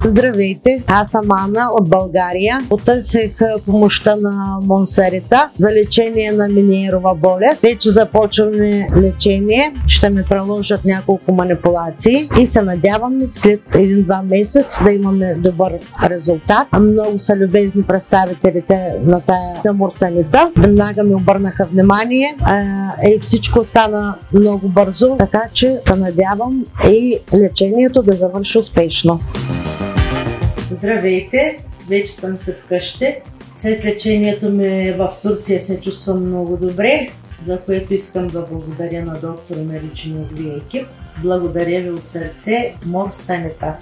Здравейте, аз съм Анна от България. Потърсих помощта на Монсарита за лечение на Мениерова болест. Вече започваме лечение, ще ми приложат няколко манипулации и се надявам след 1-2 месеца да имаме добър резултат. Много са любезни представителите на тая Монсарита. Веднага ми обърнаха внимание и всичко стана много бързо, така че се надявам и лечението да завърши успешно. Здравейте, вече съм се вкъщи. След лечението ми в Турция се чувствам много добре, за което искам да благодаря на доктор на личния ви екип. Благодаря ви от сърце, Монсарита.